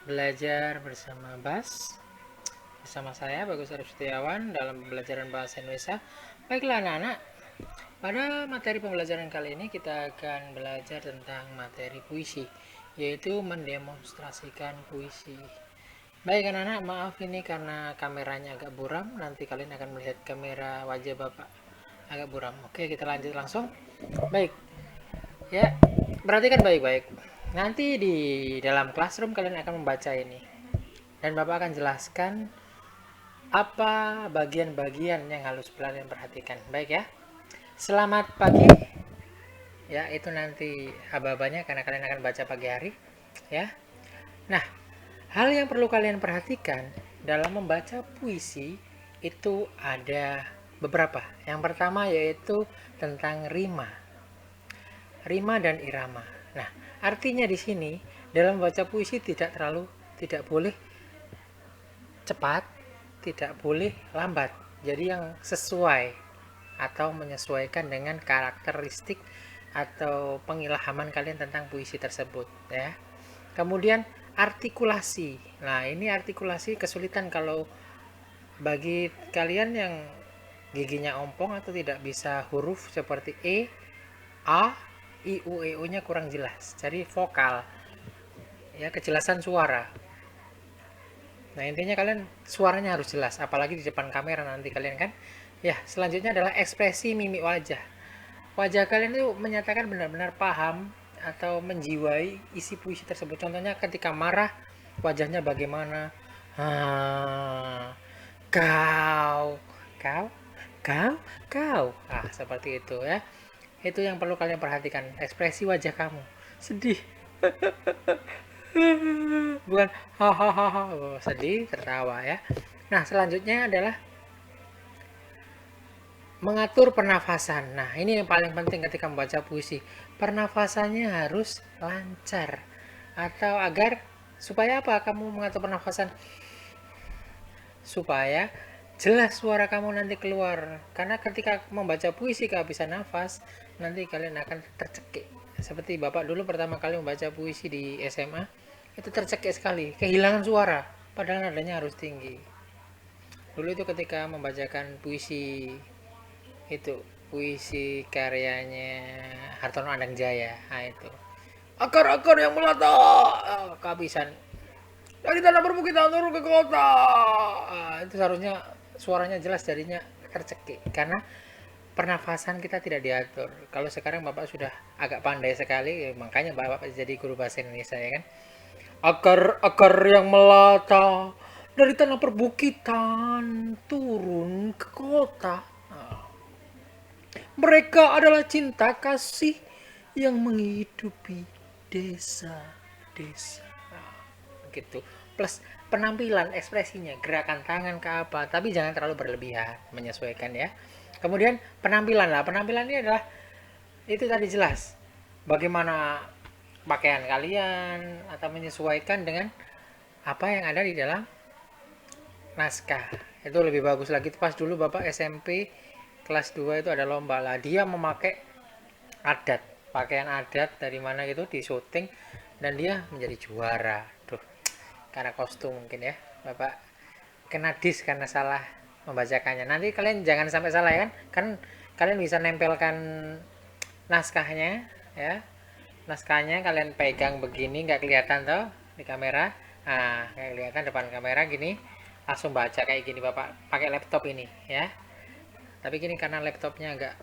Belajar bersama Bas. Bersama saya Bagus Arif Setiawan dalam pembelajaran bahasa Indonesia. Baiklah anak-anak, pada materi pembelajaran kali ini kita akan belajar tentang materi puisi, yaitu mendemonstrasikan puisi. Baik anak-anak, maaf ini karena kameranya agak buram, nanti kalian akan melihat kamera wajah Bapak agak buram. Oke, kita lanjut langsung. Baik, ya, perhatikan baik-baik. Nanti di dalam classroom kalian akan membaca ini. Dan Bapak akan jelaskan apa bagian-bagian yang harus kalian perhatikan. Baik ya. Selamat pagi. Ya, itu nanti aba-abanya karena kalian akan baca pagi hari. Ya. Nah, hal yang perlu kalian perhatikan dalam membaca puisi itu ada beberapa. Yang pertama yaitu tentang rima. Rima dan irama. Nah, artinya di sini dalam membaca puisi tidak boleh cepat, tidak boleh lambat. Jadi yang sesuai atau menyesuaikan dengan karakteristik atau pengilhaman kalian tentang puisi tersebut ya. Kemudian artikulasi. Nah, ini artikulasi kesulitan kalau bagi kalian yang giginya ompong atau tidak bisa huruf seperti E, A, I, U, E, U-nya kurang jelas. Jadi vokal ya, kejelasan suara. Nah, intinya kalian suaranya harus jelas, apalagi di depan kamera nanti kalian kan. Ya, selanjutnya adalah ekspresi mimik wajah. Wajah kalian itu menyatakan benar-benar paham atau menjiwai isi puisi tersebut. Contohnya ketika marah, wajahnya bagaimana? Ah, kau, kau, kau, kau. Ah, seperti itu ya. Itu yang perlu kalian perhatikan, ekspresi wajah kamu. Sedih, bukan hahaha, sedih, tertawa ya. Nah, selanjutnya adalah mengatur pernafasan. Nah, ini yang paling penting ketika membaca puisi. Pernafasannya harus lancar. Atau agar supaya apa kamu mengatur pernafasan? Supaya jelas suara kamu nanti keluar. Karena ketika membaca puisi kehabisan nafas, nanti kalian akan tercekik. Seperti Bapak dulu pertama kali membaca puisi di SMA, itu tercekik sekali, kehilangan suara. Padahal nadanya harus tinggi. Dulu itu ketika membacakan puisi itu puisi karyanya Hartono Andang Jaya. Nah, itu akar-akar yang melata, kehabisan dari tanah perbukitan turun ke kota. Itu seharusnya suaranya jelas, jadinya tercekik karena pernafasan kita tidak diatur. Kalau sekarang Bapak sudah agak pandai sekali, makanya Bapak jadi guru bahasa Indonesia ya kan. Akar-akar yang melata dari tanah perbukitan turun ke kota. Mereka adalah cinta kasih yang menghidupi desa-desa. Nah, gitu. Plus penampilan, ekspresinya, gerakan tangan ke apa, tapi jangan terlalu berlebihan, menyesuaikan ya. Kemudian penampilan lah, penampilan ini adalah itu tadi jelas. Bagaimana pakaian kalian atau menyesuaikan dengan apa yang ada di dalam naskah. Itu lebih bagus lagi. Pas dulu Bapak SMP kelas 2 itu ada lomba lah, dia memakai adat, pakaian adat dari mana gitu di syuting, dan dia menjadi juara. Duh, karena kostum mungkin ya Bapak kena dis karena salah membacakannya. Nanti kalian jangan sampai salah ya kan kalian bisa nempelkan naskahnya ya, naskahnya kalian pegang begini, nggak kelihatan tuh di kamera. Nah, kayak kelihatan depan kamera gini, langsung baca kayak gini Bapak pakai laptop ini ya. Tapi gini karena laptopnya agak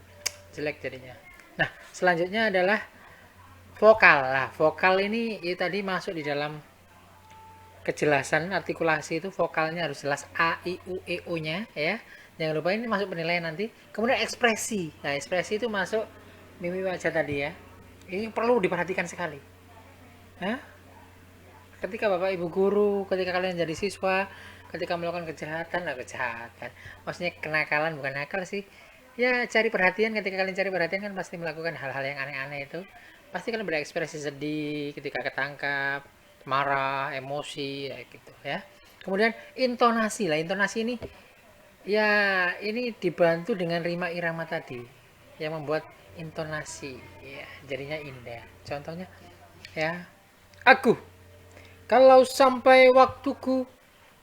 jelek jadinya. Nah, selanjutnya adalah vokal. Lah, vokal ini ya tadi masuk di dalam kejelasan artikulasi itu, vokalnya harus jelas A, I, U, E, O-nya ya. Jangan lupa ini masuk penilaian nanti. Kemudian ekspresi. Nah, ekspresi itu masuk mimik wajah tadi ya. Ini perlu diperhatikan sekali. Hah? Ketika Bapak Ibu guru, ketika kalian jadi siswa, ketika melakukan kejahatan, nah kejahatan. Maksudnya kenakalan bukan nakal sih. Ya cari perhatian, ketika kalian cari perhatian kan pasti melakukan hal-hal yang aneh-aneh itu. Pasti kalian berekspresi sedih ketika ketangkap, marah, emosi, ya gitu ya. Kemudian intonasi lah, intonasi ini ya ini dibantu dengan rima irama tadi yang membuat intonasi ya jadinya indah. Contohnya ya, aku Kalau sampai waktuku,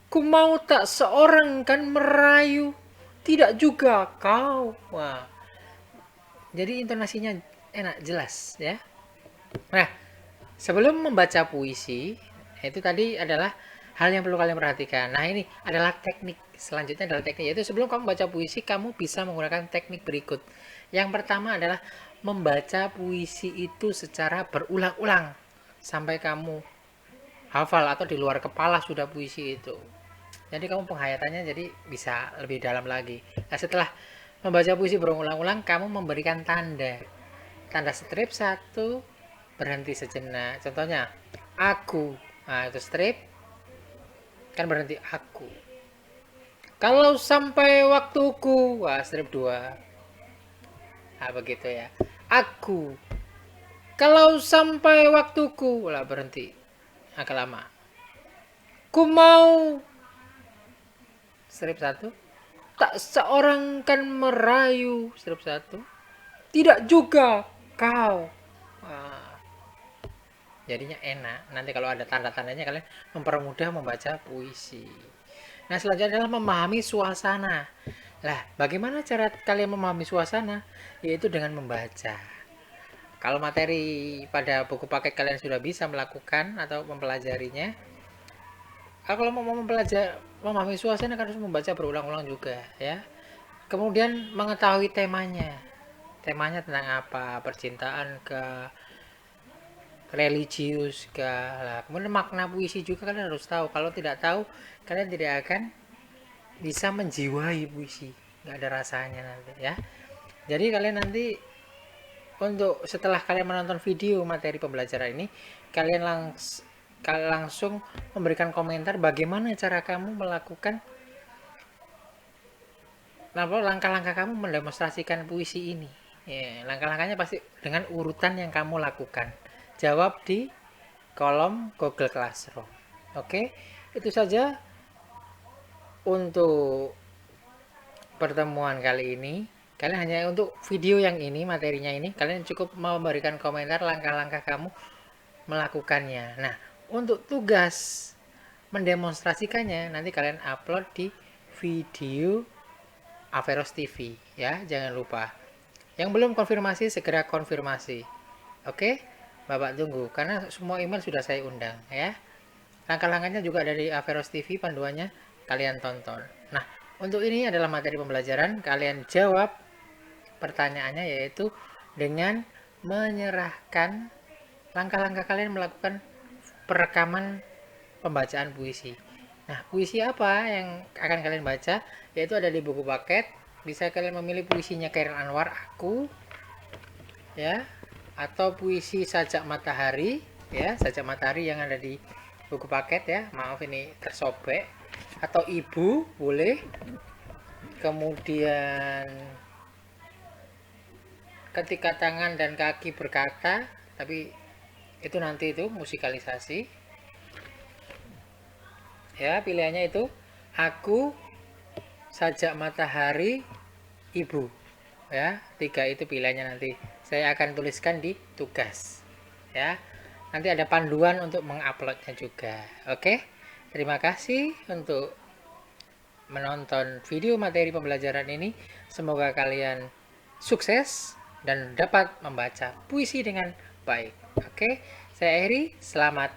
ku mau tak seorang kan merayu, tidak juga kau. Wah, jadi intonasinya enak, jelas ya. Nah, sebelum membaca puisi, itu tadi adalah hal yang perlu kalian perhatikan. Nah, ini adalah teknik. Selanjutnya adalah teknik, yaitu sebelum kamu baca puisi, kamu bisa menggunakan teknik berikut. Yang pertama adalah membaca puisi itu secara berulang-ulang sampai kamu hafal atau di luar kepala sudah puisi itu. Jadi kamu penghayatannya jadi bisa lebih dalam lagi. Nah, setelah membaca puisi berulang-ulang, kamu memberikan tanda. Tanda strip satu, berhenti sejenak. Contohnya, aku. Nah, itu strip, kan berhenti aku. Kalau sampai waktuku, wah strip 2. Nah, begitu ya. Aku. Kalau sampai waktuku, lah berhenti. Agak lama. Ku mau strip 1. Tak seorang kan merayu strip 1. Tidak juga kau. Nah, jadinya enak. Nanti kalau ada tanda-tandanya kalian mempermudah membaca puisi. Nah, selanjutnya adalah memahami suasana. Lah, bagaimana cara kalian memahami suasana? Yaitu dengan membaca. Kalau materi pada buku paket kalian sudah bisa melakukan atau mempelajarinya, kalau mau memahami suasana kan harus membaca berulang-ulang juga ya. Kemudian mengetahui temanya. Temanya tentang apa? Percintaan ke religius ke. Lah, kemudian makna puisi juga kalian harus tahu. Kalau tidak tahu, kalian tidak akan bisa menjiwai puisi. Nggak ada rasanya nanti ya. Jadi kalian nanti untuk setelah kalian menonton video materi pembelajaran ini, kalian langsung memberikan komentar bagaimana cara kamu melakukan langkah-langkah kamu mendemonstrasikan puisi ini. Ya, langkah-langkahnya pasti dengan urutan yang kamu lakukan. Jawab di kolom Google Classroom. Oke, itu saja untuk pertemuan kali ini. Kalian hanya untuk video yang ini, materinya ini, kalian cukup memberikan komentar langkah-langkah kamu melakukannya. Nah, untuk tugas mendemonstrasikannya nanti kalian upload di video Averus TV ya, jangan lupa. Yang belum konfirmasi segera konfirmasi. Oke? Bapak tunggu karena semua email sudah saya undang ya. Langkah-langkahnya juga ada di Averus TV, panduannya kalian tonton. Nah, untuk ini adalah materi pembelajaran, kalian jawab pertanyaannya yaitu dengan menyerahkan langkah-langkah kalian melakukan perekaman pembacaan puisi. Nah, puisi apa yang akan kalian baca? Yaitu ada di buku paket. Bisa kalian memilih puisinya Khairil Anwar, Aku, ya, atau puisi Sajak Matahari, ya, Sajak Matahari yang ada di buku paket ya. Maaf ini tersobek. Atau Ibu boleh. Kemudian ketika tangan dan kaki berkata, tapi itu nanti itu musikalisasi. Ya, pilihannya itu Aku, Sajak Matahari, Ibu. Ya, 3 itu pilihannya nanti. Saya akan tuliskan di tugas. Ya. Nanti ada panduan untuk menguploadnya juga. Oke. Terima kasih untuk menonton video materi pembelajaran ini. Semoga kalian sukses dan dapat membaca puisi dengan baik. Oke. Saya Eri, selamat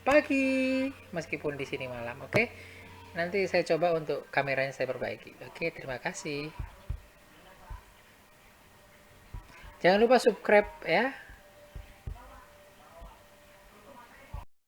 pagi meskipun di sini malam. Oke. Nanti saya coba untuk kameranya saya perbaiki. Oke, terima kasih. Jangan lupa subscribe ya.